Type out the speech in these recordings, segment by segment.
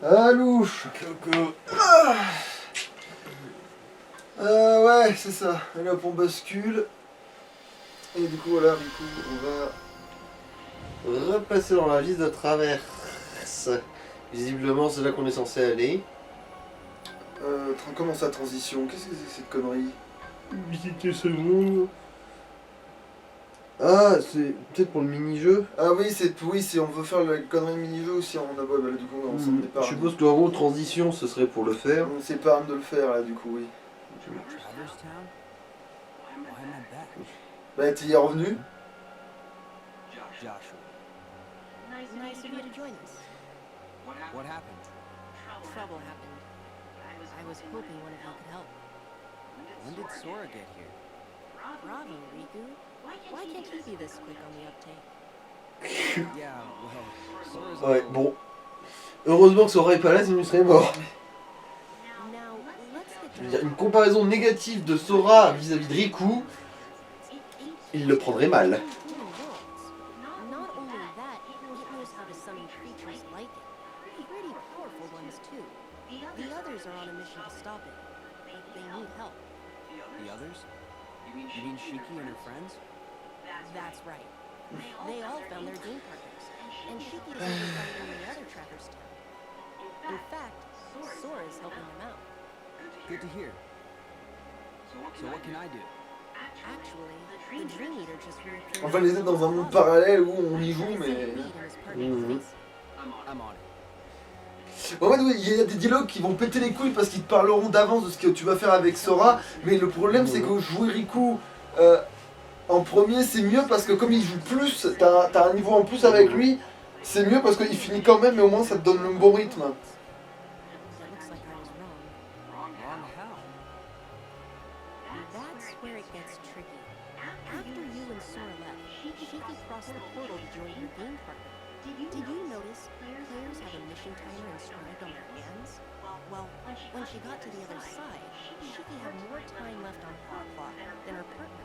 Ah, louche. Coco. Ouais, c'est ça. Et hop, on bascule. Et du coup, voilà, du coup, on va repasser dans la vis de traverse. Visiblement, c'est là qu'on est censé aller. Comment ça, transition? Qu'est-ce que c'est que cette connerie? Visiter ce monde. Ah, c'est peut-être pour le mini-jeu. Ah oui, si on veut faire la connerie mini-jeu ou si on a... Ouais, bah, là, du coup, on s'en épargne. Je suppose qu'en gros, transition, ce serait pour le faire. On s'épargne de le faire, là, du coup, oui. Traverse Town? Why am I back? Bah, t'y es revenu? Joshua. Nice of you to join us. What happened? Trouble happened. I was hoping one of you could help. When did Sora get here? Bravo, Riku. Why can't he be this quick on the uptake? Yeah, well, Sora's Ouais, all... bon. Heureusement que Sora est pas là, sinon il serait mort. Now, let's Je get veux down dire, to une comparaison négative de Sora vis-à-vis de Riku, il le prendrait mal. including worlds. Not only that, it knows how to summon creatures like it. Pretty powerful ones, too. The others are on a mission to stop it, but they need help. The others? You mean Shiki and her friends? That's right. They all found their game partners, and Shiki is even fighting the other trackers down. In fact, Sora's helping them out. Good to hear. So what can I do? Actually, the Dream Eater just reappeared. On va les aider dans un monde parallèle où on y joue, mais... I'm on it. En fait, oui, il y a des dialogues qui vont péter les couilles parce qu'ils te parleront d'avance de ce que tu vas faire avec Sora, mais le problème c'est que jouer Riku en premier c'est mieux parce que comme il joue plus, t'as un niveau en plus avec lui, c'est mieux parce qu'il finit quand même, mais au moins ça te donne le bon rythme. That looks like I was wrong. Wrong how? That's where it gets tricky. After you and Sora left, Shiki crossed the portal to join her game partner. Did you notice players have a mission timer inscribed on their hands? Well, when she got to the other side, Shiki had more time left on her clock than her partner.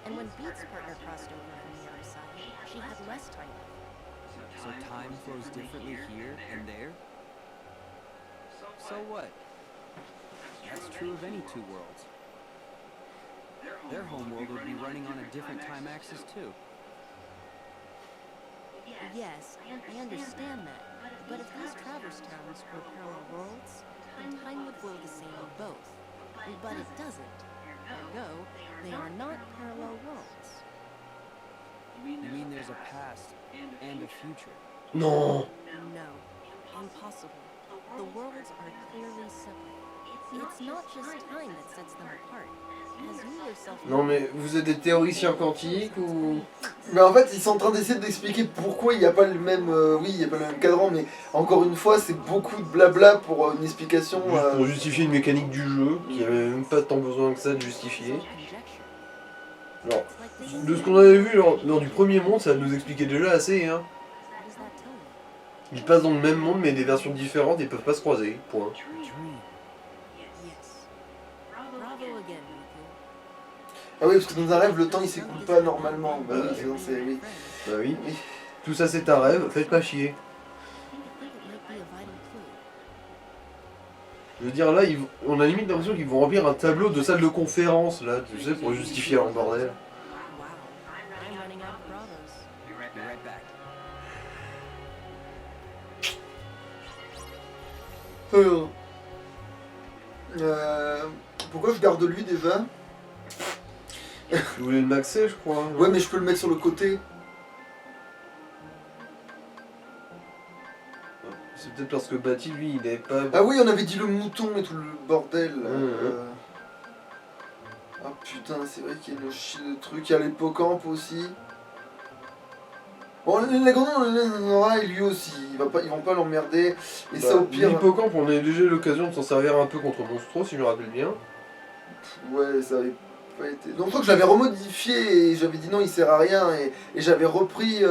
And when Beat's partner crossed over from the other side, she had less time left. So time flows differently here and there? So what? That's true of any two worlds. Their homeworld would be running on a different time axis too. Yes, I understand that. But if these Traverse Towns were parallel worlds, then time would flow the same in both. But it doesn't. Ergo, they are not parallel worlds. You mean there's a past and a future? Non. No, impossible. The worlds are clearly separate. It's not just time that sets them apart. As you yourself Non mais vous êtes des théoriciens quantiques ou... Mais en fait ils sont en train d'essayer d'expliquer pourquoi il n'y a pas le même, oui il n'y a pas le même cadran, mais encore une fois c'est beaucoup de blabla pour une explication. Juste pour justifier une mécanique du jeu, qui avait même pas tant besoin que ça de justifier. conjecture. Alors, It's like de ce qu'on avait vu lors du premier monde, ça nous expliquait déjà assez, hein. What does that tell you? Ils passent dans le même monde mais des versions différentes et ils peuvent pas se croiser, point. A dream. Yes. Bravo again, Riku. Ah oui parce que dans un rêve le temps il s'écoule pas normalement. Bah oui, c'est oui. Bah oui. Tout ça c'est un rêve, faites pas chier. I think it might be a vital clue. Je veux dire là, on a limite l'impression qu'ils vont remplir un tableau de salle de conférence là, tu sais, pour justifier leur bordel. Wow, I'm running out of bravos. Be right back. Pourquoi je garde lui déjà? Tu voulais le maxer, je crois. non Ouais mais je peux le mettre sur le côté. C'est peut-être parce que Bati, lui, il est pas... Ah oui on avait dit le mouton et tout le bordel. Ah putain c'est vrai qu'il y a le truc, il y a l'hippocampe aussi. Bon les grenouilles et lui aussi, ils vont pas l'emmerder. Et ça au pire... L'hippocampe, on a déjà eu l'occasion de s'en servir un peu contre Monstro, si je me rappelle bien. Ouais, ça avait pas été... Donc je crois que je l'avais remodifié et j'avais dit non, il sert à rien et j'avais repris...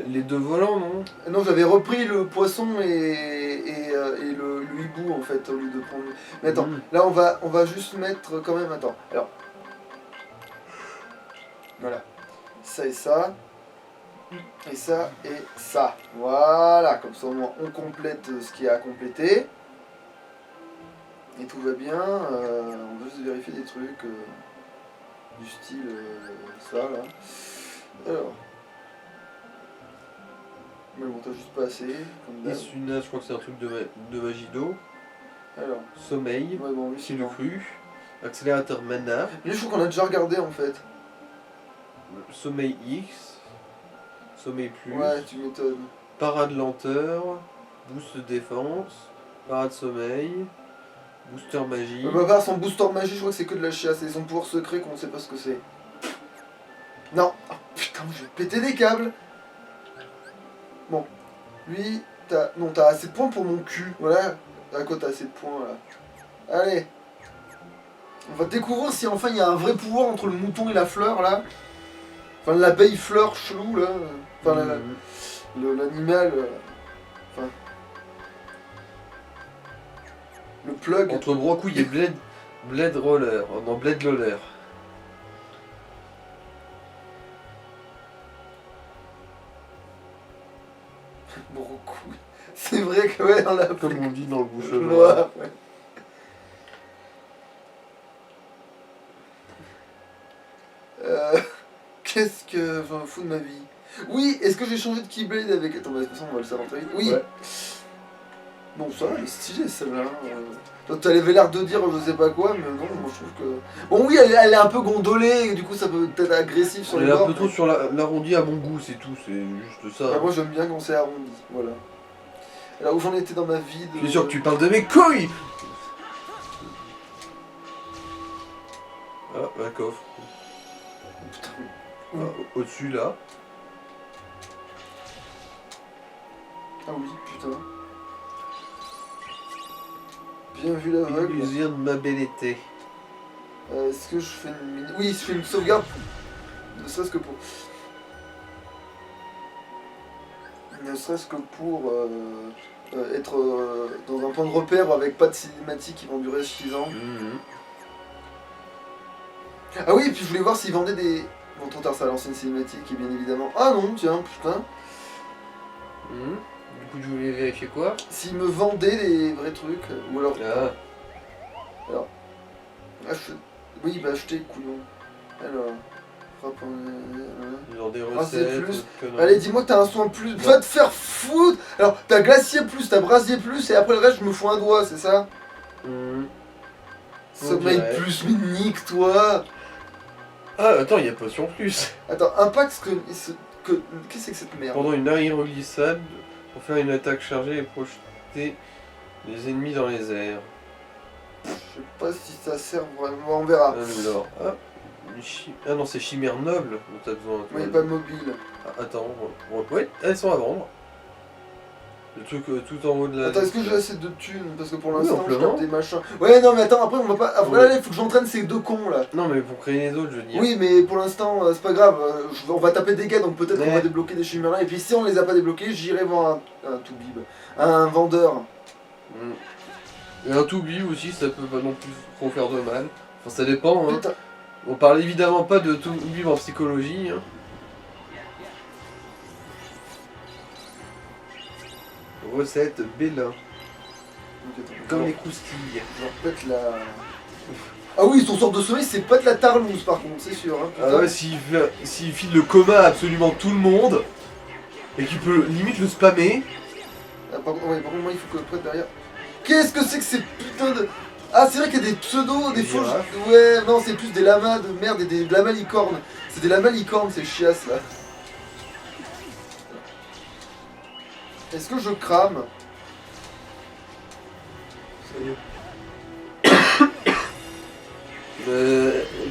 Les deux volants, non? Non, j'avais repris le poisson et le hibou en fait, au lieu de prendre... Mais attends, là on va juste mettre quand même... Attends, alors... Voilà. Ça et ça. Et ça, et ça. Voilà, comme ça au moins on complète ce qu'il y a à compléter. Et tout va bien. On veut juste vérifier des trucs du style ça là. Alors. Mais bon, t'as juste pas assez. Comme d'hab. Isuna, je crois que c'est un truc de magie d'eau. Alors. Sommeil, Ouais, bon, lui, qui c'est le bon. cru. Accélérateur mana. Mais je trouve qu'on a déjà regardé en fait. Sommeil X. Sommeil plus. Ouais, tu m'étonnes. Parade lenteur. Boost défense. Parade sommeil. Booster magie. Bah, par son booster magie, je crois que c'est que de la chiasse. Et son pouvoir secret qu'on sait pas ce que c'est. Non. Oh, putain, je vais péter des câbles. Bon. Lui, t'as. Non, t'as assez de points pour mon cul. Voilà. À quoi t'as assez de points là. Allez. On va découvrir si enfin il y a un vrai pouvoir entre le mouton et la fleur là. Enfin l'abeille fleur chelou là. Enfin l'animal. Enfin. Le plug. Entre Brocouille et Blade Roller. Oh non, Blade Roller. Beaucoup. C'est vrai que ouais, on l'a Comme on dit dans le bouche noir. Ouais. Qu'est-ce que je m'en fous de ma vie? Oui, est-ce que j'ai changé de Keyblade avec... Attends, bah, de toute façon on va le savoir très vite. Oui. Ouais. Bon, ça va, elle est stylée celle-là. Toi, t'avais l'air de dire je sais pas quoi, mais non, moi je trouve que... Bon, oui, elle est un peu gondolée, et du coup ça peut être agressif sur Elle les est un bords. peu trop sur l'arrondi à mon goût, c'est tout, c'est juste ça. Bah, moi j'aime bien quand c'est arrondi, voilà. Là où j'en étais dans ma vie de... Je suis sûr que tu parles de mes couilles. Ah, un coffre. Putain. Ah, au-dessus là. Ah oui, putain. Bien vu l'aveugle. Illusion de ma belle été. Est-ce que je fais une mini... Oui, je fais une sauvegarde. Ne serait-ce que pour... Ne serait-ce que pour être dans un point de repère avec pas de cinématique qui vont durer 6 ans. Ah oui, et puis je voulais voir s'ils vendaient des... Bon, trop tard, ça a lancé une cinématique, et bien évidemment... Ah non, tiens, putain. Du coup, je voulais vérifier quoi? S'ils me vendaient des vrais trucs, ou alors... Ah. Oui, bah acheter, couillon. Alors... Frappe en... Genre des Brasier recettes, plus. autres conneries. Allez, dis-moi que t'as un soin plus. Va te faire foutre. Alors, t'as glacier plus, t'as brasier plus, et après le reste, je me fous un doigt, c'est ça? Sommeil dirait. plus, mais nique toi. Ah, attends, il y a potion plus. Attends, impact qu'est-ce que c'est que cette merde? Pendant une aéroglissade, pour faire une attaque chargée et projeter les ennemis dans les airs. Je sais pas si ça sert vraiment, on verra. Alors, ah non, c'est chimère noble dont t'as besoin. toi. Mais pas mobile. Ah, attends, ouais, elles sont à vendre. Le truc tout en haut de la. Attends, est-ce que j'ai assez de thunes? Parce que pour Oui, l'instant, je amplement. tape des machins. Ouais, non, mais attends, après, on va pas. Après, Ouais. là, il faut que j'entraîne ces deux cons là. Non, mais pour créer les autres, je veux dire. Oui, mais pour l'instant, c'est pas grave. On va taper des gars, donc peut-être qu'on Ouais. va débloquer des chimères. Et puis si on les a pas débloqués, j'irai voir un toubib, un vendeur. Et un toubi aussi, ça peut pas non plus trop faire de mal. Enfin, ça dépend. Hein. Putain, On parle évidemment pas de toubi en psychologie. Hein. Recette Bélin. Comme les croustilles. je répète la. Ah oui, son sort de sommeil, c'est pas de la tarlouse par contre, c'est sûr. Hein, putain. Ah ouais, s'il file le coma à absolument tout le monde, et qu'il peut limite le spammer. Ah, par contre, moi, il faut que je prête derrière. Qu'est-ce que c'est que ces putains de. Ah, c'est vrai qu'il y a des pseudos, des Des faux. girafes. Ouais, non, c'est plus des lamas de merde et de la malicorne. C'est des lamas licornes, ces chiasses là. Est-ce que je crame?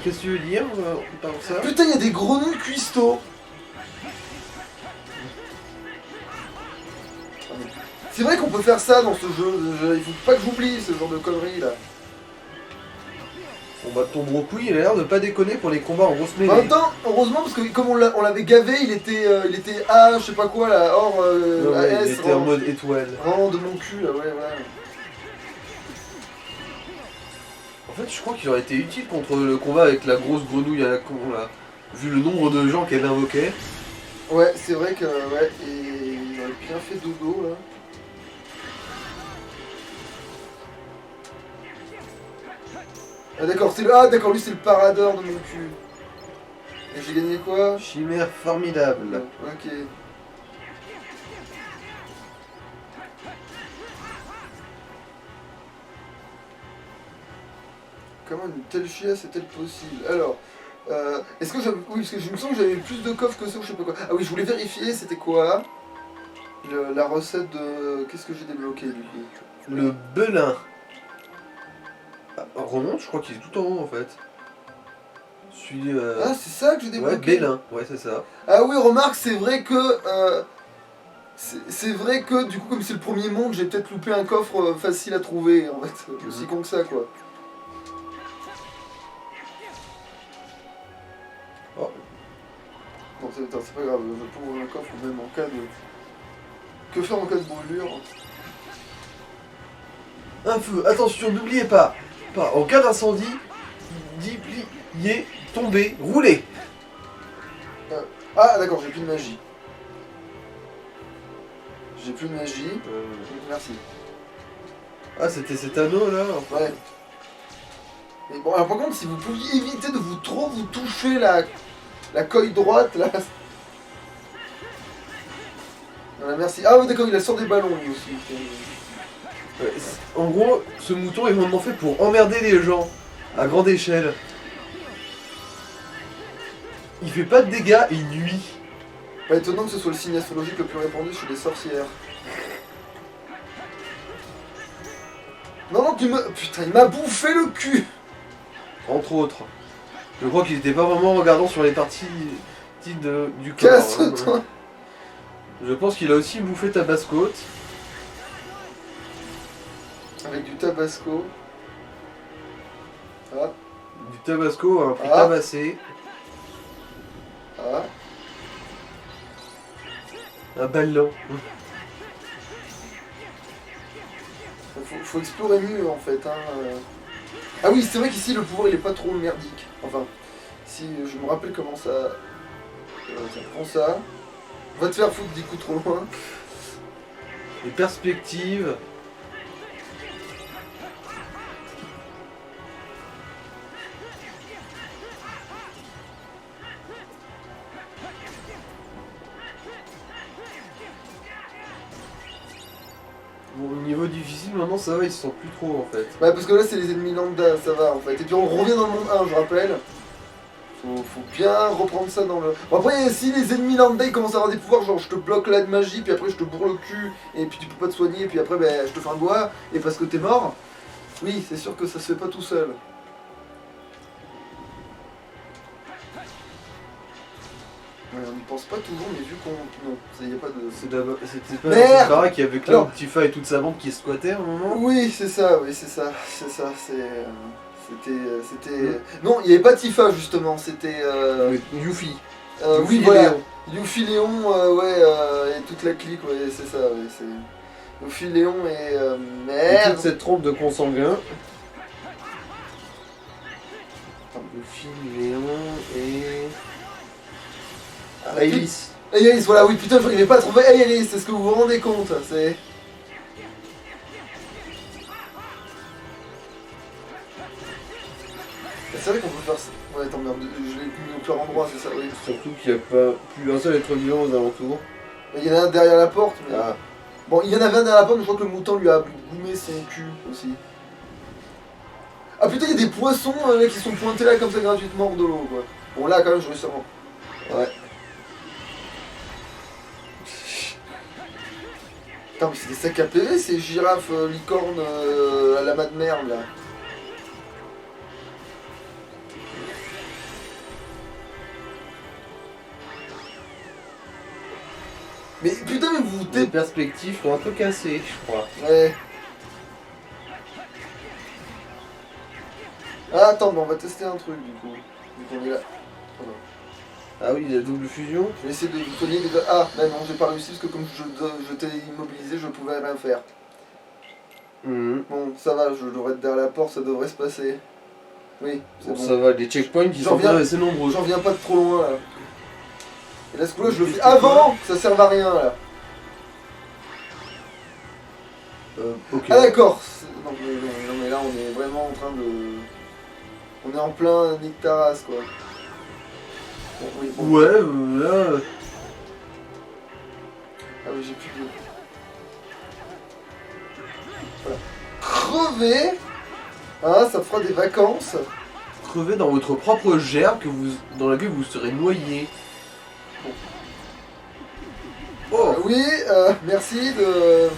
Qu'est-ce que tu veux dire par ça? Putain, il y a des grenouilles cuistots. C'est vrai qu'on peut faire ça dans ce jeu. Il faut pas que j'oublie ce genre de conneries là. Bon bah ton brocouille, il a l'air de pas déconner pour les combats en grosse En mêlée. même temps, heureusement, parce que comme on l'avait gavé, il était A, je sais pas quoi là, or Ouais, AS, il était en mode étoile. vraiment de mon cul là, ouais, voilà. En fait, je crois qu'il aurait été utile contre le combat avec la grosse grenouille à la con là. Vu le nombre de gens qu'elle invoquait. Ouais, c'est vrai que... Ouais, et il aurait bien fait dodo, là. Ah d'accord, c'est le... Ah d'accord, lui c'est le paradeur de mon cul. Et j'ai gagné quoi? Chimère formidable. Ok. Comment une telle chiasse est-elle possible? Alors, est-ce que j'avais... Oui, parce que je me sens que j'avais plus de coffres que ça ou je sais pas quoi. Ah oui, je voulais vérifier, c'était quoi la recette de... Qu'est-ce que j'ai débloqué du coup? Le belin. Ah, remonte, je crois qu'il est tout en haut en fait. Celui. Ah, c'est ça que j'ai Ouais, débloqué? Bélin, ouais, c'est ça. Ah oui, remarque, c'est vrai que... c'est vrai que du coup, comme c'est le premier monde, j'ai peut-être loupé un coffre facile à trouver, en fait. Aussi con que ça, quoi. Oh. Non, c'est pas grave, je peux ouvrir un coffre même en cas de... Que faire en cas de brûlure? Un feu, attention, n'oubliez pas, en cas d'incendie, déplier, tomber, rouler. Ah, d'accord, j'ai plus de magie. J'ai plus de magie. Merci. Ah, c'était cet anneau là en fait. Ouais. Mais bon, alors par contre, si vous pouviez éviter de vous toucher la coille droite, là... Voilà, merci. Ah oui, d'accord, il a sort des ballons, lui aussi. Ouais, en gros, ce mouton est vraiment fait pour emmerder les gens à grande échelle. Il fait pas de dégâts, il nuit. Pas étonnant que ce soit le signe astrologique le plus répandu chez les sorcières. Non, non, tu me... Putain, il m'a bouffé le cul! Entre autres. Je crois qu'il était pas vraiment regardant sur les parties du corps. Casse-toi! Je pense qu'il a aussi bouffé Tabasco. Avec du tabasco. Ah, Du Tabasco à un prix Ah. tabassé. ah. Un ballon. Faut explorer mieux en fait. Hein. Ah oui, c'est vrai qu'ici le pouvoir il est pas trop merdique. Enfin, si je me rappelle comment ça. Tiens, prends ça. Va te faire foutre 10 coups trop loin. Les perspectives. Bon, au niveau difficile, maintenant ça va, ils se sentent plus trop en fait. Ouais, parce que là c'est les ennemis lambda, ça va en fait. Et puis on revient dans le monde 1, je rappelle. Faut bien reprendre ça dans le... Bon après, si les ennemis lambda ils commencent à avoir des pouvoirs, genre je te bloque là de magie, puis après je te bourre le cul, et puis tu peux pas te soigner, et puis après ben, je te fais un doigt, et parce que t'es mort, oui, c'est sûr que ça se fait pas tout seul. Ouais, on n'y pense pas toujours, mais vu qu'on... Non, ça y a pas de... C'était pas Merde. cette baraque qui avait Cloud, Alors- Tifa et toute sa bande qui squattaient à un moment. Oui, c'est ça, c'était... Non, il n'y avait pas Tifa justement, c'était... Yuffie. oui, Yuffie et voilà. Léon. Yuffie, Léon, ouais, et toute la clique, ouais, c'est ça, ouais, c'est... Yuffie, Léon et... Et merde. toute cette trompe de consanguins. Yuffie, Léon et... Alice. Aïris, voilà, oui, putain, je n'arrivais pas à trouver Aïris, c'est ce que vous vous rendez compte, c'est... C'est vrai qu'on peut faire ça. Ouais, attends, merde, je l'ai mis au pire endroit, c'est ça, oui. Surtout qu'il n'y a pas plus un seul être vivant aux alentours. Il y en a un derrière la porte, mais... Ah. Bon, il y en avait un derrière la porte, mais je crois que le mouton lui a goumé son cul aussi. Ah putain, il y a des poissons qui sont pointés là comme ça gratuitement hors de l'eau, quoi. Bon, là, quand même, je réussis à... Ouais. Putain, mais c'est des sacs à PV, ces girafes licornes à la mat de merde, là. Mais putain, mais vous... Les perspectives sont un peu cassées, je crois. Ouais. Ah, attends, mais on va tester un truc, du coup. Vu qu'on est là. Pardon. Ah oui, la double fusion. Je vais essayer de vous cogner les deux. Ah, bah non, j'ai pas réussi parce que comme je t'ai immobilisé, je pouvais rien faire. Mhm. Bon, ça va, je devrais être derrière la porte, ça devrait se passer. Oui, c'est Bon, bon. ça va, les checkpoints ils J'en sont viens- bien assez nombreux. J'en viens pas de trop loin là. Et là, ce coup-là, je le fais avant que ça serve à rien, là. Ok. Ah d'accord. Non, mais là, on est vraiment en train de... On est en plein Nick Taras, quoi. Bon, oui, bon. Ouais, là... Ah oui, j'ai plus de... Voilà. Crever. Hein, ça fera des vacances. Crever dans votre propre gerbe dans laquelle vous serez noyé. Oh Oui, merci de...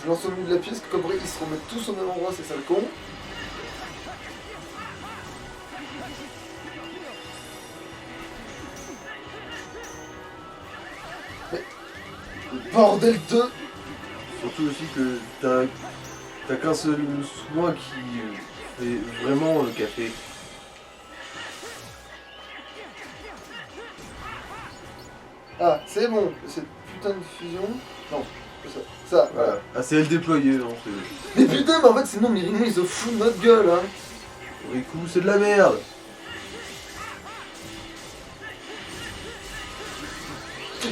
Je lance au milieu de la pièce, comme vrai, ils se remettent tous au même endroit, c'est ça le con. Mais... Bordel de... Surtout aussi que t'as qu'un seul soin qui fait vraiment le café. Ah, c'est bon, cette putain de fusion... Non, c'est ça. Ça, voilà. Voilà. Ah, c'est elle déployée, non, c'est... Mais putain, mais en fait, sinon, Mirino, ils se foutent de notre gueule, hein. Riku, c'est de la merde.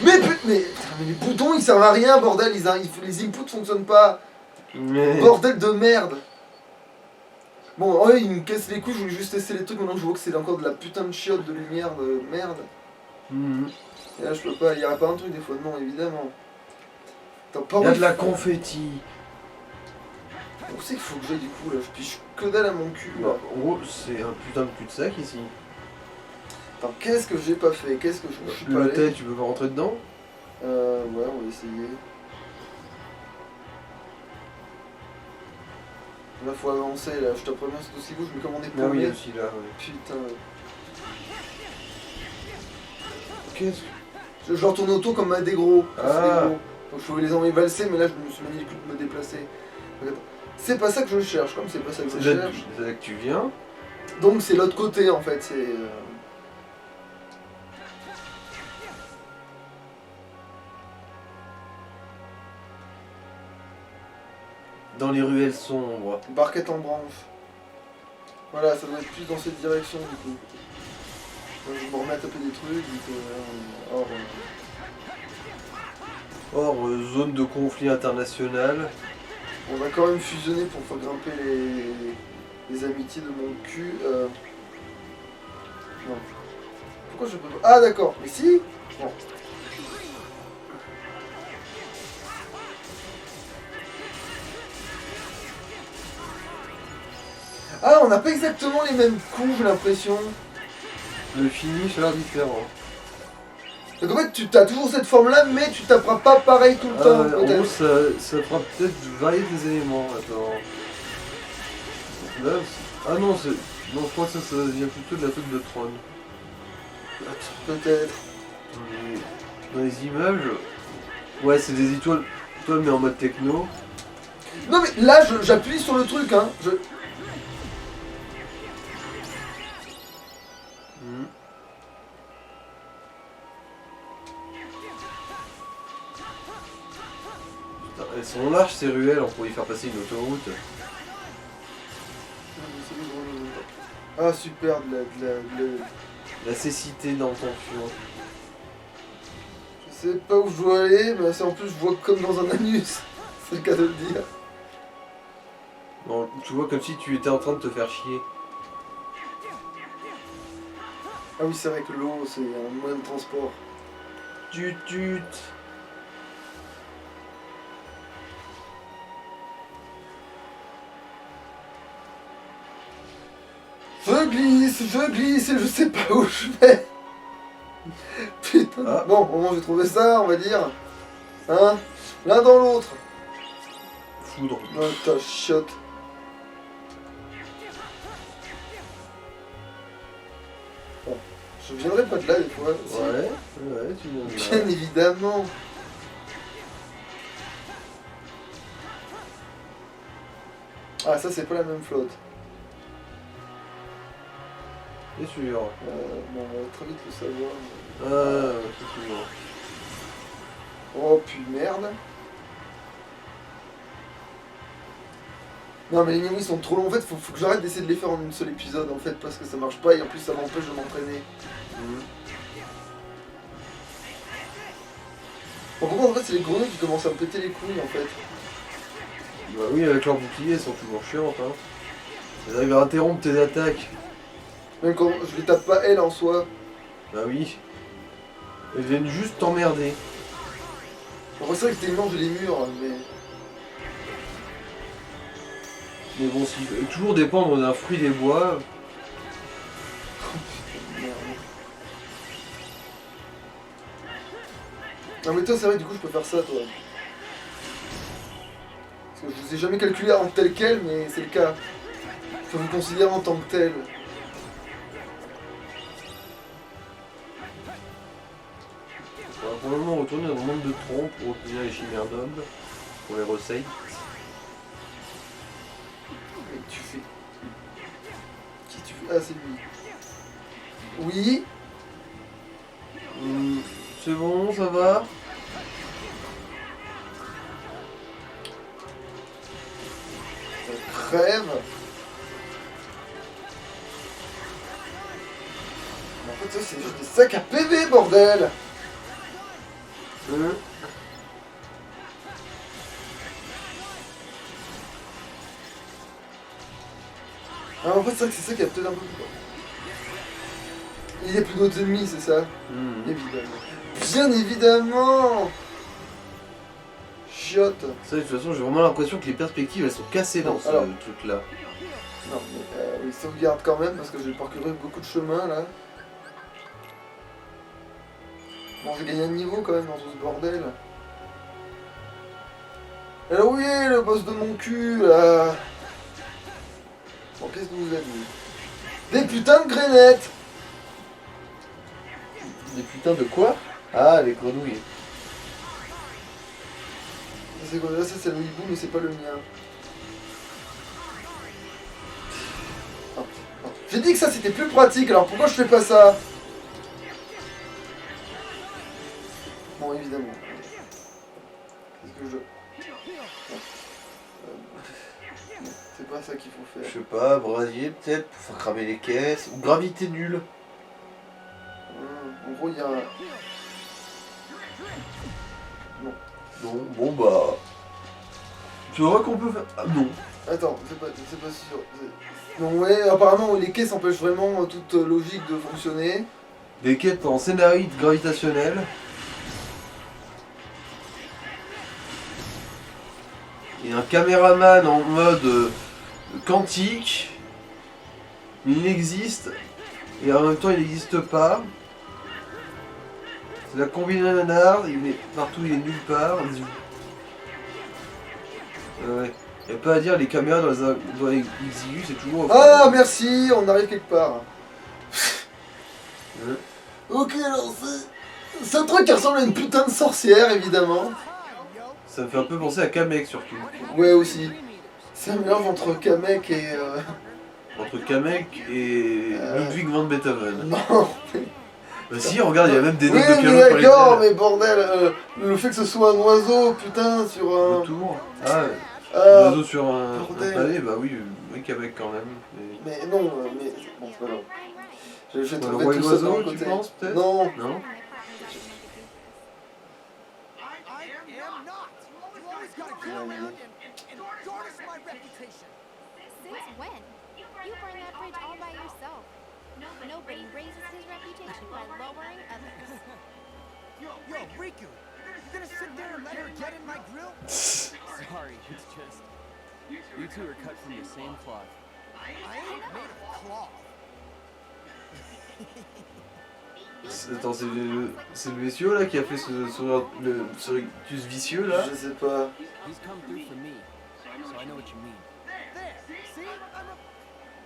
Mais les boutons, ils servent à rien, bordel, les inputs fonctionnent pas. Mais... Bordel de merde. Bon, en vrai, il me casse les couilles, je voulais juste tester les trucs, maintenant je vois que c'est encore de la putain de chiotte de lumière de merde. Mhm. Et là, je peux pas, il y aurait pas un truc des fois, non, évidemment. Attends, pas Il y a où de la confetti. Où c'est qu'il faut que j'aille du coup, là? Je piche que dalle à mon cul, là. Bah, en gros, c'est un putain de cul-de-sac ici. Attends, qu'est-ce que j'ai pas fait? Qu'est-ce que je suis pas Le allé? thé, tu peux pas rentrer dedans? Ouais, on va essayer. Là, faut avancer, là. Je te préviens, c'est aussi gauche, mais comme on est Ah oui, paumé... aussi là, ouais. Putain, ouais. Qu'est-ce que... Je retourne auto comme un des gros. Ah. C'est des gros. Donc je pouvais les envoyer valser, mais là je me suis mis le coup de me déplacer. Donc, attends. C'est pas ça que je cherche, comme c'est pas ça que je C'est là, cherche. c'est là que tu viens. Donc c'est l'autre côté en fait, c'est... Dans les ruelles sombres. Barquette en branche. Voilà, ça doit être plus dans cette direction du coup. Donc, je me remets à taper des trucs, vu que... Hors zone de conflit international. on va quand même fusionner pour faire grimper les amitiés de mon cul. Non. Pourquoi je peux pas... Ah d'accord, mais si. Bon. Ah, on n'a pas exactement les mêmes coups, j'ai l'impression. Le finish a l'air différent. Donc en fait, tu as toujours cette forme-là, mais tu taperas pas pareil tout le temps, En gros, peut-être. ça fera peut-être varier des éléments. Attends. Là, ah non, non, je crois que ça vient plutôt de la tête de Tron. Peut-être. Dans les images, ouais, c'est des étoiles mais en mode techno. Non mais là, j'appuie sur le truc, hein. Mhm. Putain, elles sont larges ces ruelles, on pourrait y faire passer une autoroute. Ah super, de la... La cécité d'intention. Je sais pas où je dois aller, mais c'est en plus je vois comme dans un anus. C'est le cas de le dire. Bon, tu vois comme si tu étais en train de te faire chier. Ah oui, c'est vrai que l'eau, c'est un moyen de transport. Tut tut. Je glisse et je sais pas où je vais. Putain. Ah. Bon, au moins j'ai trouvé ça, on va dire. Hein? L'un dans l'autre. Foudre. Oh, ta chiotte. Bon, je viendrai pas de là des fois. si. Ouais, tu viens de Bien évidemment. Ah, ça c'est pas la même flotte. Bien sûr. Bon, on va très vite le savoir. C'est sûr. Oh, puis merde. Non mais les niveaux ils sont trop longs, en fait faut que j'arrête d'essayer de les faire en une seule épisode en fait parce que ça marche pas et en plus ça m'empêche de m'entraîner. Bon, pourquoi en fait c'est les grenouilles qui commencent à me péter les couilles en fait. Bah oui, avec leurs boucliers, elles sont toujours chiantes. Hein. Elles arrivent à interrompre tes attaques. Même quand je les tape pas elles en soi. Bah oui. Elles viennent juste t'emmerder. Après c'est vrai que t'es mange les murs mais... Mais bon, s'il faut toujours dépendre d'un fruit des bois. Merde. Non mais toi c'est vrai du coup je peux faire ça toi. Parce que je vous ai jamais calculé en tel quel mais c'est le cas. Je peux vous considérer en tant que tel. On va pour le moment retourner dans le monde de Tron pour obtenir les chimères d'hommes. Pour les recettes. Et tu fais... Qui tu fais? Ah c'est lui. Oui. C'est bon, ça va? Ça crève. Mais en fait ça c'est juste des sacs à PV bordel. Ah en fait c'est vrai que c'est ça qui a peut-être un peu plus. Il y a plus d'autres ennemis c'est ça? Évidemment. Bien évidemment. Chiotte. Ça, de toute façon, j'ai vraiment l'impression que les perspectives elles sont cassées dans Non, ce alors. truc-là. Non mais oui, sauvegarde quand même parce que j'ai parcouru beaucoup de chemin là. Bon j'ai gagné un niveau quand même dans tout ce bordel. Alors oui le boss de mon cul là. Bon qu'est-ce que vous avez dit? Des putains de grennettes. Des putains de quoi? Ah, les grenouilles. C'est quoi là? Ça c'est le hibou mais c'est pas le mien. Oh, oh. J'ai dit que ça c'était plus pratique alors pourquoi je fais pas ça? Bon évidemment. Qu'est-ce que je... C'est pas ça qu'il faut Je faire. sais pas, brasier peut-être pour faire cramer les caisses. Ou gravité nulle. En gros il y a un... Non, bon bah. Tu vois qu'on peut faire. Ah non. Attends, c'est pas sûr. Non ouais, apparemment les caisses empêchent vraiment toute logique de fonctionner. Des quêtes en scénarite gravitationnel. Et un caméraman en mode quantique. Il existe. Et en même temps il n'existe pas. C'est la combinaison nanard, il est partout, il est nulle part. Ouais. Y'a pas à dire, les caméras dans les exigus, c'est toujours... Ah merci, on arrive quelque part. Ouais. Ok alors c'est un truc qui ressemble à une putain de sorcière évidemment. Ça me fait un peu penser à Kamek surtout. Ouais aussi. C'est un mélange entre Kamek et... Entre Kamek et Ludwig van Beethoven. Non. Bah si, regarde, il y a même des Oui notes de mais piano pour les d'accord, ailes. mais bordel, le fait que ce soit un oiseau, putain, sur un... Autour. Ah, Ah, un oiseau sur un bordel. palais, bah oui, oui Kamek quand même. Mais... mais non, mais... Bon, c'est pas grave. Je vais Le trouver roi et tout ça de l'oiseau, mon tu côté. penses peut-être? Non. Non. I am not. You always gotta go around and garnish my reputation. Since when? You burned that bridge all by yourself. Nobody raises his reputation by lowering others. Yo, Riku, you're gonna sit there and let her get in my grill? Sorry, it's just... You two are cut from the same cloth. I ain't made of cloth. Attends, c'est le vicieux là qui a fait ce rictus vicieux là? Je sais pas. He's come through for me, so I know what you mean. There, see? I'm a...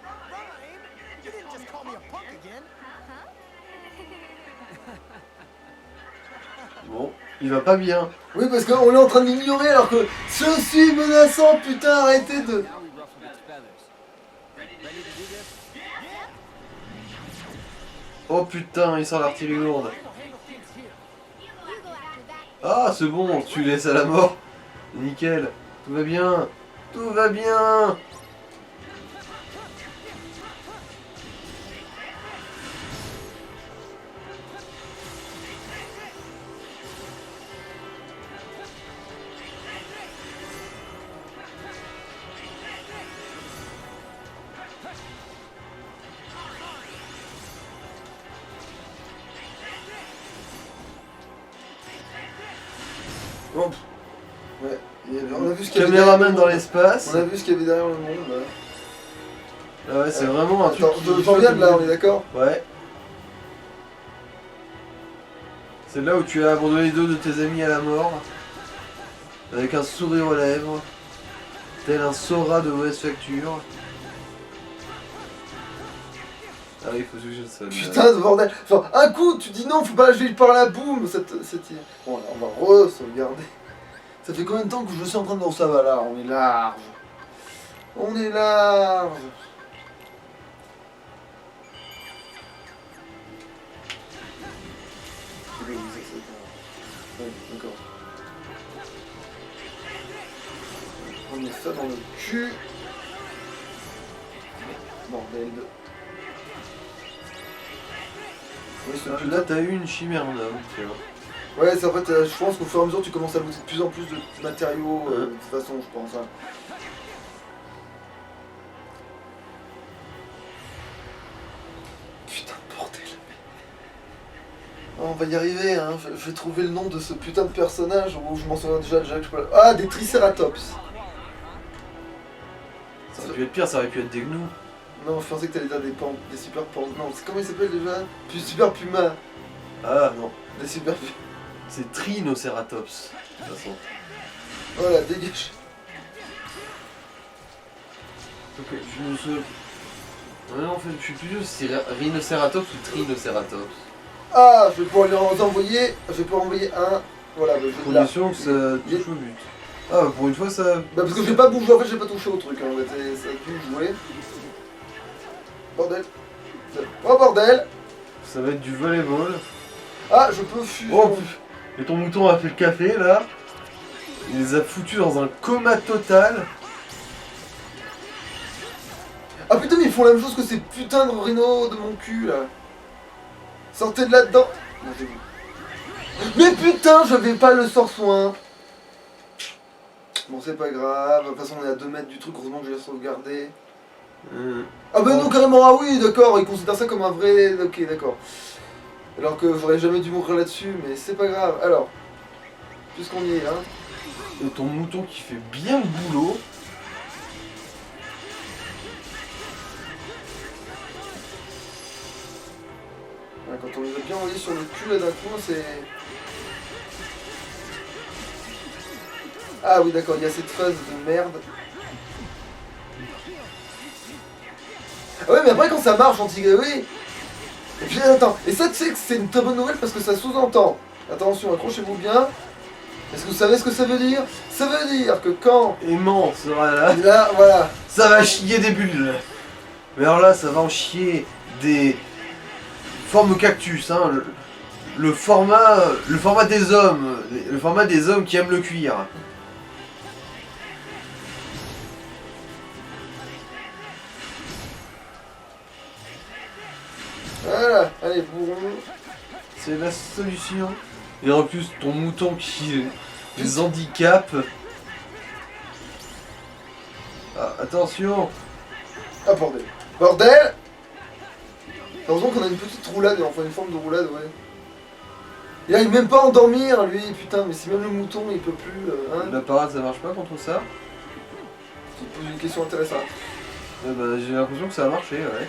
Fine. You didn't just call me a punk again. Bon, il va pas bien. Oui, parce qu'on est en train de m'ignorer alors que je suis menaçant, putain, arrêtez de... Now we ruffled its feathers. Ready to do this? Oh putain, il sort l'artillerie lourde. You go after that. Ah, c'est bon, tu laisses à la mort. Nickel, tout va bien. Tout va bien. Bon, ouais. On a vu ce qu'il y avait Caméraman derrière dans le monde. l'espace. On a vu ce qu'il y avait derrière le monde. Là. Ah ouais, c'est vraiment un truc. Attends, qui j'en viens de là, choque. on est d'accord? Ouais. C'est là où tu as abandonné 2 de tes amis à la mort. Avec un sourire aux lèvres. Tel un Sora de mauvaise facture. Ah oui, il faut que je sonne. Putain de bordel. Enfin, un coup, tu dis non, faut pas lâcher par la boum. Bon, là, on va re-sauvegarder. Ça fait combien de temps que je suis en train de... Non, ça va là, on est large. On est large. Ouais, d'accord. On met ça dans le cul. Bordel de... Oui, c'est Là, t'as eu une chimère en homme, tu vois. Ouais, c'est en fait, je pense qu'au fur et à mesure, tu commences à ajouter de plus en plus de matériaux, de toute façon, je pense. Hein. Putain de bordel. Oh, on va y arriver, hein. Je vais trouver le nom de ce putain de personnage, où je m'en souviens déjà que je peux... Ah, des Triceratops. Ça aurait pu être pire, ça aurait pu être des gnous. Non, je pensais que t'allais dire des super pandas. Non, comment il s'appelle déjà? Super puma. Ah non, Des super pumas. c'est Trinocératops. De toute façon. Voilà, dégage. Ok, je me souviens. Non, en fait, je suis plus sûr si c'est Rhinocératops ou Trinocératops. Ah, je vais pouvoir lui en envoyer. Je vais pouvoir envoyer un. Voilà, bah, je vais là. Condition que ça touche au but. Ah, bah, pour une fois, ça. Bah parce que j'ai pas bougé, en fait j'ai pas touché au truc, hein. Ça a dû jouer. Bordel. Oh bordel. Ça va être du volleyball. Ah, je peux fuser. Oh, et ton mouton a fait le café là. Il les a foutus dans un coma total. Ah putain, mais ils font la même chose que ces putains de rhinos de mon cul là. Sortez de là-dedans. Non, j'ai vu. Mais putain, j'avais pas le sort soin. Bon, c'est pas grave. De toute façon, on est à 2 mètres du truc. Heureusement que je l'ai sauvegardé. Ah bah non, carrément, ah oui, d'accord. Ils considèrent ça comme un vrai... Ok, d'accord. Alors que j'aurais jamais dû mourir là-dessus, mais c'est pas grave. Alors, puisqu'on y est, hein. Et ton mouton qui fait bien le boulot. Ouais, quand on les a bien envoyés sur le cul là d'un coup, c'est... Ah oui d'accord, il y a cette phase de merde. Ah ouais mais après quand ça marche anti oui. Et puis attends, et ça tu sais que c'est une très bonne nouvelle parce que ça sous-entend. Attention, accrochez-vous bien. Est-ce que vous savez ce que ça veut dire? Ça veut dire que quand... Aimant sera là. Là, voilà. Ça va chier des bulles. Mais alors là, ça va en chier des formes cactus, hein. Le format des hommes. Le format des hommes qui aiment le cuir. Voilà, allez, bourron. C'est la solution. Et en plus, ton mouton qui les handicape. Ah, attention. Ah bordel. Bordel. Heureusement qu'on a une petite roulade, enfin une forme de roulade, ouais. Il arrive même pas à endormir, lui, putain, mais si même le mouton il peut plus, hein. La parade, ça marche pas contre ça? Tu te poses une question intéressante. Bah, j'ai l'impression que ça a marché, ouais.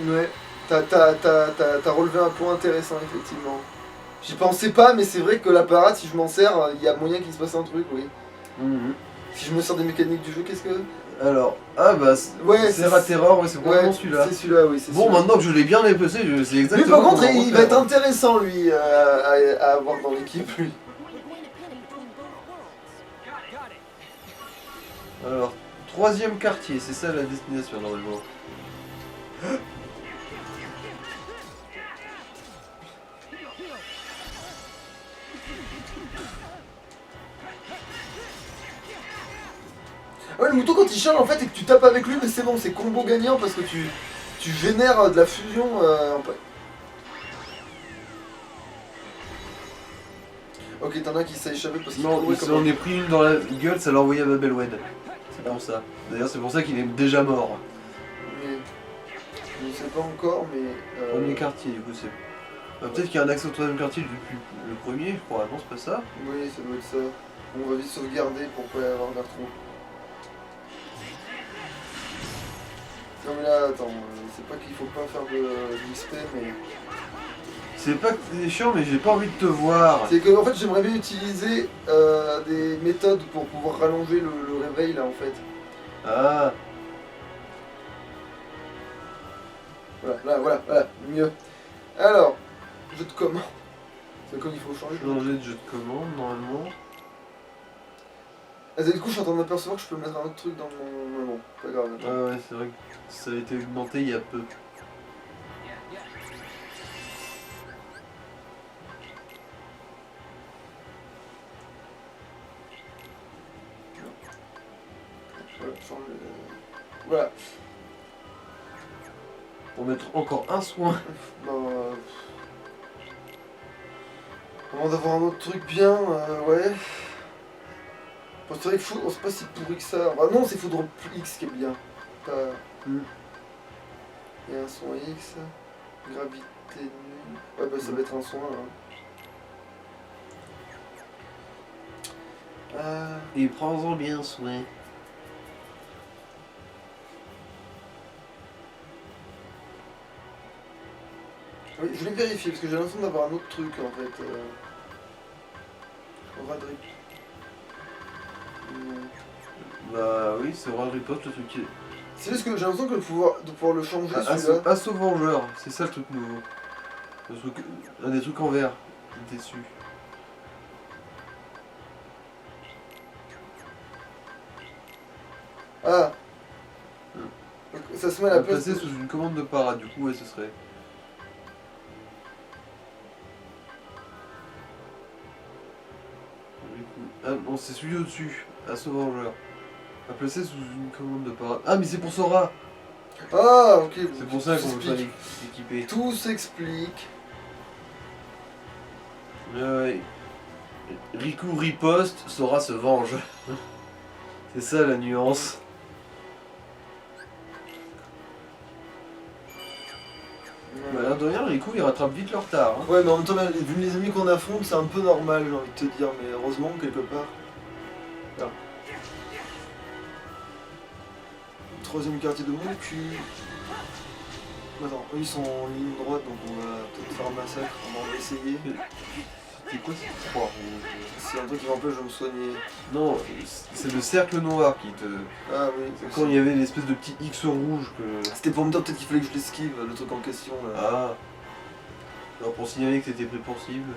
Ouais, t'as relevé un point intéressant, effectivement. J'y pensais pas, mais c'est vrai que la parade, si je m'en sers, il y a moyen qu'il se passe un truc, oui. Si je me sers des mécaniques du jeu, qu'est-ce que... Alors, ah bah, Ouais, Serra Terror, ouais, c'est probablement celui-là. c'est celui-là, oui, c'est Bon, celui-là. maintenant que je l'ai bien épecé, je sais Lui, exactement. par contre, comment il va refaire. être intéressant, lui, à avoir dans l'équipe, lui. Alors, 3ème quartier, c'est ça la destination normalement. Ouais, le mouton quand il charge en fait et que tu tapes avec lui, mais c'est bon, c'est combo gagnant parce que tu génères de la fusion en fait. Ok, t'en as un qui s'est échappé parce qu'il Non, courait il comme s'en est pris une dans la gueule, ça l'a envoyé à Babelwen. C'est pour ça. D'ailleurs, c'est pour ça qu'il est déjà mort. Mais... Je ne sais pas encore, mais... Premier quartier, du coup, c'est... peut-être qu'il y a un accès au troisième quartier depuis le premier, je crois. Non, c'est pas ça. Oui, ça doit être ça. On va vite sauvegarder pour pas y avoir l'air trop. Non mais là, attends, c'est pas qu'il faut pas faire de XP, mais... C'est pas que c'est chiant, mais j'ai pas envie de te voir. C'est que en fait j'aimerais bien utiliser des méthodes pour pouvoir rallonger le réveil là en fait. Ah, Voilà, mieux. Alors, jeu de commande. C'est comme il faut changer. changer de jeu de commande, normalement. Ah, du coup je suis en train d'apercevoir que je peux mettre un autre truc dans mon... Mais bon, pas grave. attends. Ah ouais, c'est vrai que ça a été augmenté il y a peu. Voilà, changer... Voilà. Pour mettre encore un soin. Bah, avant d'avoir un autre truc bien, ouais. Bon, c'est vrai que foudre, c'est pas si pourri que ça. Bah non, c'est foudre X qui est bien. Pas... Mm. Il y a un son X. Gravité nulle. Ouais, bah ça va être un son 1. Hein. Et prends-en bien soin. Oui, je voulais vérifier parce que j'ai l'impression d'avoir un autre truc en fait. Radrip. Non. Bah oui, c'est World Report le truc qui est... C'est juste que j'ai l'impression que de pouvoir le changer Ah, celui-là. Assaut Vengeur, c'est ça le truc nouveau. Le truc, un des trucs en vert, déçu. Ah. Donc, ça se met à la place. Placé sous une commande de parade, du coup, ouais, ce serait. Ah non, c'est celui au-dessus, Assaut Vengeur. À placer sous une commande de parade. Ah, mais c'est pour Sora! Ah, ok. C'est pour ça qu'on veut pas s'explique. l'équiper. Tout s'explique. Ouais. Riku riposte, Sora se venge. C'est ça la nuance. Bah, l'air de rien, Riku il rattrape vite le retard. Hein. Ouais, mais en même temps, là, vu les ennemis qu'on affronte, c'est un peu normal, j'ai envie de te dire, mais heureusement, quelque part. Là. Troisième quartier de mon cul. Attends, eux ils sont en ligne droite, donc on va peut-être faire un massacre, on va essayer. C'est quoi cette croix rouge? C'est un truc qui m'empêche de me soigner. Non, c'est le cercle noir qui te... Ah oui, Quand il y avait l'espèce de petit X rouge que... C'était pour me dire peut-être qu'il fallait que je l'esquive, le truc en question là. Ah. Alors pour signaler que t'étais pris pour cible.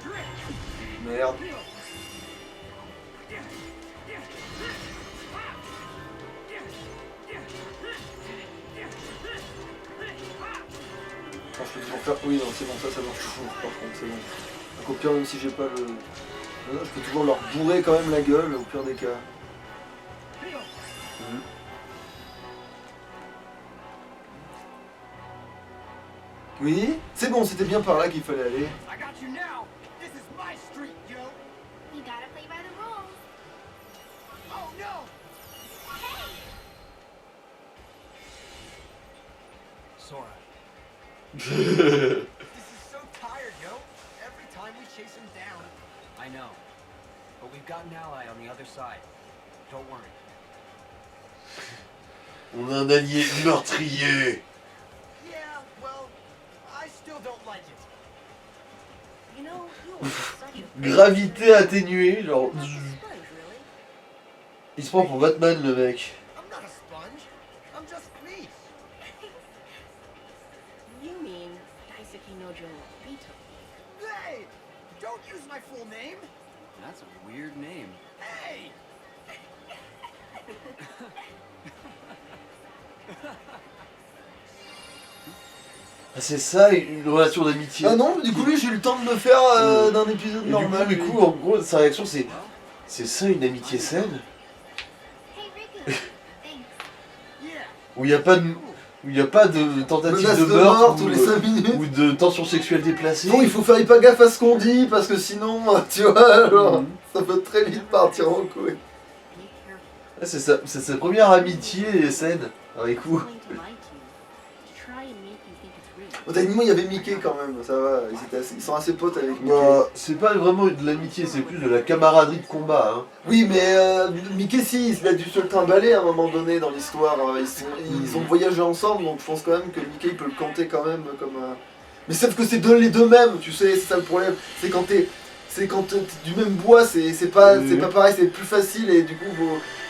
Merde. Ah, je peux toujours faire. Oui, non, c'est bon, ça marche toujours par contre, c'est bon. Donc au pire, même si j'ai pas le. Non, je peux toujours leur bourrer quand même la gueule, au pire des cas. Oui, c'est bon, c'était bien par là qu'il fallait aller. I got you now. This is my street, yo. You gotta play by the rules. Oh no. Sora. This is so tired, yo. Every time we chase him down. I know. But we've got an ally on the other side. Don't worry. On a un allié meurtrier. Yeah, well, I still don't like it. You know, you are such a Gravité atténuée, genre... sponge, really. Il se prend pour Batman le mec. I'm not a sponge. I'm just me. You mean Daisuke Nojo Bito? Hey! Don't use my full name. That's a weird name. Hey! Ah, c'est ça, une relation d'amitié. Ah non, du coup, lui, j'ai eu le temps de le faire d'un épisode Et normal. du coup, en gros, sa réaction c'est... C'est ça une amitié saine? Hey, Riku. où il n'y a pas de tentative Menace de de mort meurtre tous les 5 minutes. ou de tension sexuelle déplacée. Bon, il faut faire hyper gaffe à ce qu'on dit parce que sinon, tu vois, genre, Mhm. ça peut très vite partir en couille. Be careful. Ah, c'est sa première amitié saine, Riku. Trying to lie to you. To try and make you think it's real. Au techniquement, il y avait Mickey quand même, ça va, ils sont assez potes avec Mickey. Bah, c'est pas vraiment de l'amitié, c'est plus de la camaraderie de combat. Hein. Oui, mais Mickey, si, il a dû se le trimballer à un moment donné dans l'histoire. Ils ont voyagé ensemble, donc je pense quand même que Mickey il peut le compter quand même comme un. Mais sauf que c'est les deux mêmes, tu sais, c'est ça le problème. C'est quand t'es du même bois, c'est pas pareil, c'est plus facile et du coup,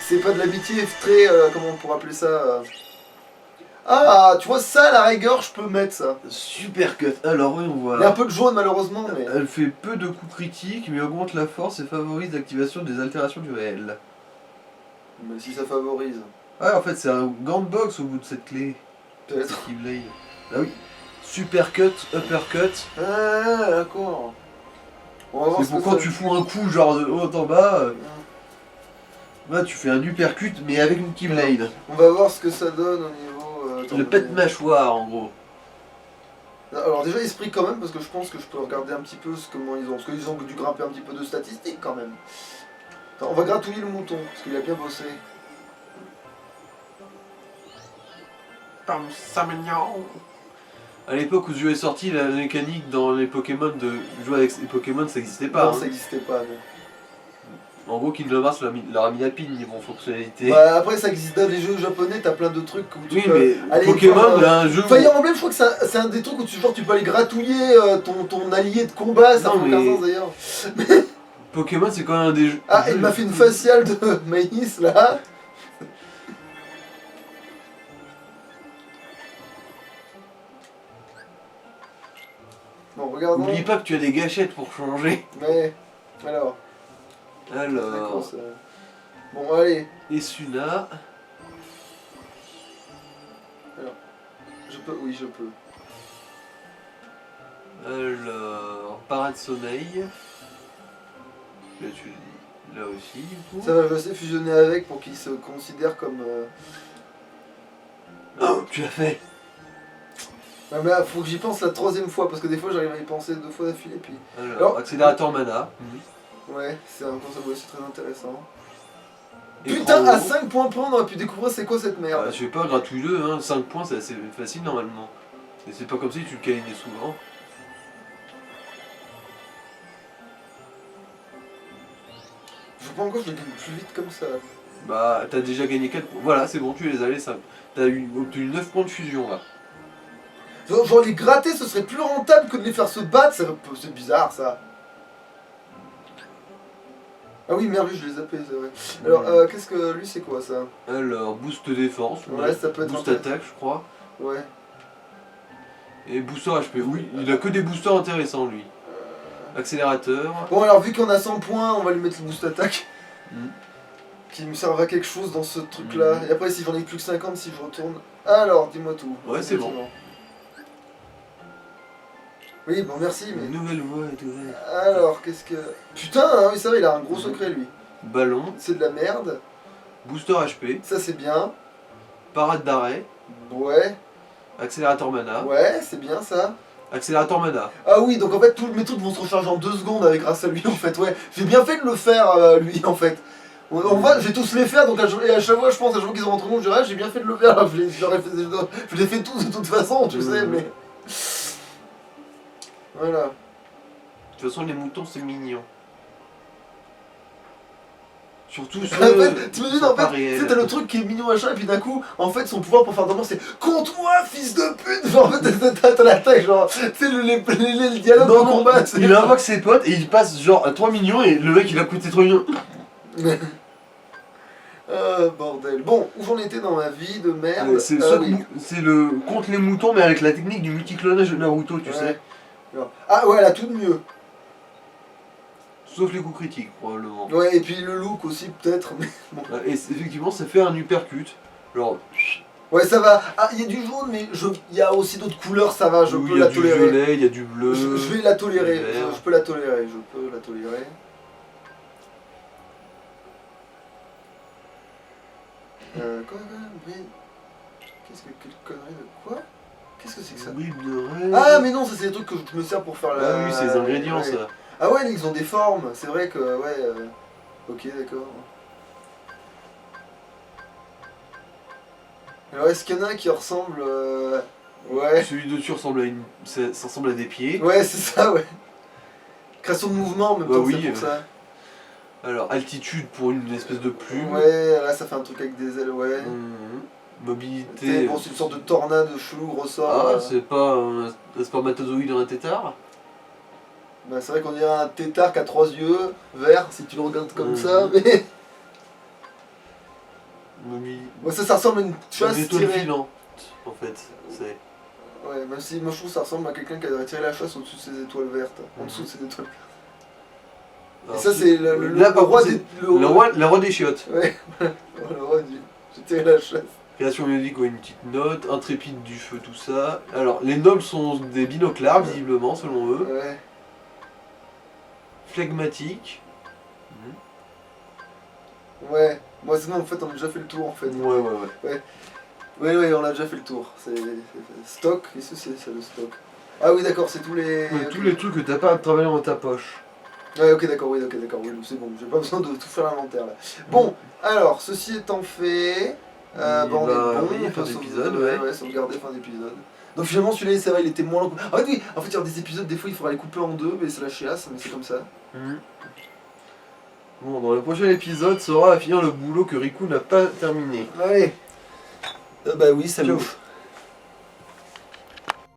c'est pas de l'amitié très. Comment on pourrait appeler ça Ah, tu vois, ça, à la rigueur, je peux mettre ça. Super cut. Alors oui, on Il y a un voit. peu de jaune malheureusement, mais. Elle fait peu de coups critiques, mais augmente la force et favorise l'activation des altérations du réel. Mais si ça favorise. Ah, en fait, c'est un gant de boxe au bout de cette clé. Peut-être. Keyblade. Ah oui. Super cut, uppercut. Ah, d'accord. On va voir C'est ce pour que quand ça- tu fous un coup genre de haut en bas. Là, tu fais un uppercut, mais avec une keyblade. On va voir ce que ça donne au niveau. Le pet mâchoire, en gros. Alors déjà esprit quand même parce que je pense que je peux regarder un petit peu comment ils ont. Parce qu'ils ont dû grimper un petit peu de statistiques quand même. Attends, on va gratouiller le mouton parce qu'il a bien bossé. À l'époque où ce jeu est sorti, la mécanique dans les Pokémon de jouer avec les Pokémon, ça n'existait pas. Non, hein. ça n'existait pas. Non. En gros, Kingdom Hearts leur a mis la pine niveau fonctionnalité. Bah, après ça existe dans les jeux japonais, t'as plein de trucs où tu oui, peux mais aller Pokémon, voir, là, un jeu. où- Fire Emblem, je crois que c'est un des trucs où tu peux aller gratouiller ton allié de combat, ça Non, fait aucun mais- sens d'ailleurs. Pokémon, c'est quand même un des jeux. Ah, il m'a fait une faciale de maïs là. Bon, regardons. N'oublie pas que tu as des gâchettes pour changer. Mais, alors, c'est quoi Alors, ça Bon, allez, Esuna. je peux, oui, je peux. Alors, Parade Sommeil. Là, tu le dis. Là aussi, du coup. Ça va, je vais essayer de fusionner avec pour qu'il se considère comme. Oh, tu l'as fait. Ouais, mais là, faut que j'y pense la troisième fois parce que des fois j'arrive à y penser 2 fois d'affilée. Puis, Alors, accélérateur mana. ouais, c'est un concept aussi très intéressant. Écran Putain, à haut. 5 points près, on aurait pu découvrir c'est quoi cette Ah, merde. je sais pas, gratouille-le, hein. 5 points, c'est assez facile normalement. Et c'est pas comme si tu le câlinais souvent. Je vois pas encore, je le gagne plus vite comme ça. Bah, t'as déjà gagné 4 points. Voilà, c'est bon, tu les as les 5. T'as obtenu 9 points de fusion là. Genre les gratter, ce serait plus rentable que de les faire se battre, c'est bizarre ça. Ah oui, merde, lui je l'ai zappé, c'est vrai. Alors, qu'est-ce que lui c'est quoi ça? Alors, boost défense, Ouais, ça peut être boost intéressant. attaque, je crois. Ouais. Et booster HP. Oui, il a que des boosters intéressants lui. Accélérateur. Bon, alors vu qu'on a 100 points, on va lui mettre le boost attaque. Mm. Qui me servera à quelque chose dans ce truc là. Mhm. Et après, si j'en ai plus que 50, si je retourne. Alors, dis-moi tout. Ouais, c'est bon. Oui, bon, merci, mais. Une nouvelle voie est ouverte. Alors, qu'est-ce que. Putain, hein, oui, ça va, il a un gros secret lui. Ballon. C'est de la merde. Booster HP. Ça, c'est bien. Parade d'arrêt. Ouais. Accélérateur mana. Ouais, c'est bien ça. Accélérateur mana. Ah oui, donc en fait, tous mes trucs vont se recharger en 2 secondes avec grâce à lui, en fait. Ouais, j'ai bien fait de le faire, lui, en fait. On va, je vais tous les faire, donc à chaque fois, je pense, à chaque fois qu'ils ont rentré, je dirais, j'ai bien fait de le faire. Je les fais tous de toute façon, tu sais, mais. Voilà. De toute façon, les moutons, c'est mignon. Surtout En ceux fait, t'imagines, qui en sont pas fait, tu sais, réels. t'as le truc qui est mignon machin, et puis d'un coup, en fait, son pouvoir pour faire dormir, c'est contre moi, fils de pute! Genre, en fait, t'as l'attaque, genre, tu sais, le dialogue Non, de non, combat, tu sais. il invoque ses potes et il passe genre à 3 millions et le mec il a coûté 3 millions. Bordel. Bon, où j'en étais dans ma vie de merde? C'est Oui. c'est le contre les moutons mais avec la technique du multiclonage de Naruto, tu Ouais. sais. Alors, ah ouais, elle a tout de mieux. Sauf les coups critiques probablement. Ouais, et puis le look aussi, peut-être, mais bon. Et effectivement ça fait un uppercut. Genre, Ouais, ça va. Ah, il y a du jaune, mais il y a aussi d'autres couleurs, ça va, je oui, peux il y a la du tolérer. violet, il y a du bleu. Je vais la tolérer, du vert. je peux la tolérer, je peux la tolérer. Quoi, oui. Quelle connerie de quoi? Qu'est-ce que c'est que ça? Bribe de rêve. Ah mais non, ça c'est des trucs que je me sers pour faire la... Ah oui, c'est les ingrédients ouais. ça. Ah ouais, ils ont des formes, c'est vrai que... Ouais, ok, d'accord. Alors est-ce qu'il y en a un qui ressemble... Ouais. Celui de dessus ressemble à ça ressemble à des pieds. Ouais, c'est ça, ouais. Création de mouvement en même Bah temps, oui, c'est pour ça. Alors altitude pour une espèce de plume. Ouais, là ça fait un truc avec des ailes, ouais. Mobilité. Bon, c'est une sorte de tornade chelou ressort. Ah, c'est pas un spermatozoïde dans un tétard? Bah, c'est vrai qu'on dirait un tétard qui a 3 yeux, vert, si tu le regardes comme ça, mais... Bon, ça ressemble à une chasse Une étoile tirée. filante, en fait. C'est... Ouais, même si moi je trouve que ça ressemble à quelqu'un qui a tiré la chasse au-dessus de ses étoiles vertes. En dessous de ses étoiles vertes. Et ça, c'est Là, le roi c'est des... le roi des chiottes. Ouais, le roi du... J'ai tiré la chasse. Création mélodique, ouais, une petite note, intrépide du feu, tout ça. Alors, les nobles sont des binoclars, visiblement, selon eux. Ouais. Flegmatique. Ouais. Moi, sinon, en fait, on a déjà fait le tour, en fait. Ouais. Ouais, on a déjà fait le tour. C'est stock, qu'est-ce que c'est le stock? Ah oui, d'accord, c'est tous les... Ouais, tous les trucs que t'as pas à travailler dans ta poche. Ouais, ok, d'accord, oui, c'est bon, j'ai pas besoin de tout faire l'inventaire là. Bon, alors, ceci étant fait, on est bon, on fin peut d'épisode, ouais, sauvegarder fin d'épisode. Donc finalement, celui-là, c'est vrai, il était moins long. Ah oui, en fait, il y a des épisodes, des fois, il faudra les couper en deux, mais c'est la chiasse, mais c'est comme ça. Bon, dans le prochain épisode, Sora va finir le boulot que Riku n'a pas terminé. Allez. Bah oui, salut. Ciao.